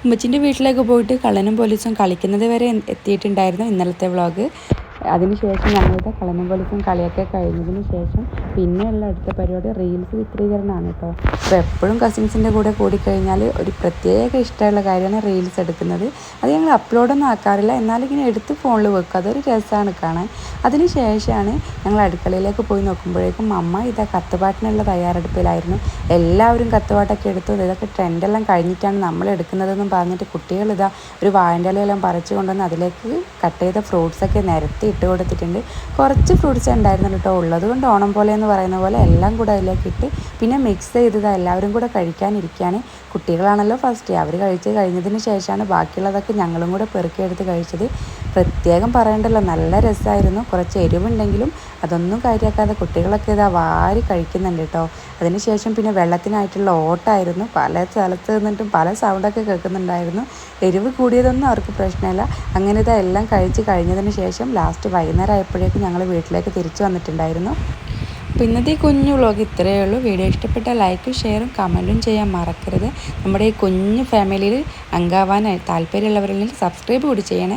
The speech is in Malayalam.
ഉമ്മച്ചിൻ്റെ വീട്ടിലേക്ക് പോയിട്ട് കള്ളനും പോലീസും കളിക്കുന്നത് വരെ എത്തിയിട്ടുണ്ടായിരുന്നു ഇന്നലത്തെ വ്ളോഗ്. അതിനുശേഷം ഞങ്ങളുടെ കള്ളനും പോലീസും കളിയൊക്കെ കഴിഞ്ഞതിന് ശേഷം പിന്നെയുള്ള അടുത്ത പരിപാടി റീൽസ് ചിത്രീകരണമാണ് കേട്ടോ. അപ്പോൾ എപ്പോഴും കസിൻസിൻ്റെ കൂടെ കൂടിക്കഴിഞ്ഞാൽ ഒരു പ്രത്യേക ഇഷ്ടമുള്ള കാര്യമാണ് റീൽസ് എടുക്കുന്നത്. അത് ഞങ്ങൾ അപ്ലോഡൊന്നും ആക്കാറില്ല, എന്നാലും ഇങ്ങനെ എടുത്ത് ഫോണിൽ വെക്കും, അതൊരു രസമാണ് കാണാൻ. അതിന് ശേഷമാണ് ഞങ്ങൾ അടുക്കളയിലേക്ക് പോയി നോക്കുമ്പോഴേക്കും അമ്മ ഇതാ കത്തുപാട്ടിനുള്ള തയ്യാറെടുപ്പിലായിരുന്നു. എല്ലാവരും കത്തുപാട്ടൊക്കെ എടുത്തു. ഇതൊക്കെ ട്രെൻഡെല്ലാം കഴിഞ്ഞിട്ടാണ് നമ്മൾ എടുക്കുന്നതെന്നും പറഞ്ഞിട്ട് കുട്ടികൾ ഇതാ ഒരു വാഴൻ്റെ ഇലയെല്ലാം പറിച്ചു കൊണ്ടുവന്ന് അതിലേക്ക് കട്ട് ചെയ്ത ഫ്രൂട്ട്സൊക്കെ നിരത്തി ഇട്ട് കൊടുത്തിട്ടുണ്ട്. കുറച്ച് ഫ്രൂട്ട്സ് ഉണ്ടായിരുന്നു കേട്ടോ, ഉള്ളത് കൊണ്ട് ഓണം പോലെ എന്ന് പറയുന്ന പോലെ എല്ലാം കൂടെ അതിലേക്ക് ഇട്ട് പിന്നെ മിക്സ് ചെയ്തത് എല്ലാവരും കൂടെ കഴിക്കാനിരിക്കുകയാണ്. കുട്ടികളാണല്ലോ ഫസ്റ്റ്, അവർ കഴിച്ച് കഴിഞ്ഞതിന് ശേഷമാണ് ബാക്കിയുള്ളതൊക്കെ ഞങ്ങളും കൂടെ പെറുക്കിയെടുത്ത് കഴിച്ചത്. പ്രത്യേകം പറയണ്ടല്ലോ, നല്ല രസമായിരുന്നു. കുറച്ച് എരിവുണ്ടെങ്കിലും അതൊന്നും കാര്യമാക്കാതെ കുട്ടികളൊക്കെ ഇതാ വാരി കഴിക്കുന്നുണ്ട് കേട്ടോ. അതിനുശേഷം പിന്നെ വെള്ളത്തിനായിട്ടുള്ള ഓട്ടമായിരുന്നു. പല സ്ഥലത്ത് നിന്നിട്ടും പല സൗണ്ടൊക്കെ കേൾക്കുന്നുണ്ടായിരുന്നു. എരിവ് കൂടിയതൊന്നും അവർക്ക് പ്രശ്നമില്ല. അങ്ങനെ ഇതാ എല്ലാം കഴിച്ച് കഴിഞ്ഞതിന് ശേഷം ലാസ്റ്റ് വൈകുന്നേരം ആയപ്പോഴേക്കും ഞങ്ങൾ വീട്ടിലേക്ക് തിരിച്ചു വന്നിട്ടുണ്ടായിരുന്നു. അപ്പോൾ ഇന്നത്തെ ഈ കുഞ്ഞു വ്ളോഗ് ഇത്രയേ ഉള്ളൂ. വീഡിയോ ഇഷ്ടപ്പെട്ടാൽ ലൈക്കും ഷെയറും കമൻറ്റും ചെയ്യാൻ മറക്കരുത്. നമ്മുടെ ഈ കുഞ്ഞു ഫാമിലിയിൽ അംഗമാവാൻ താല്പര്യമുള്ളവരിൽ സബ്സ്ക്രൈബ് കൂടി ചെയ്യണേ.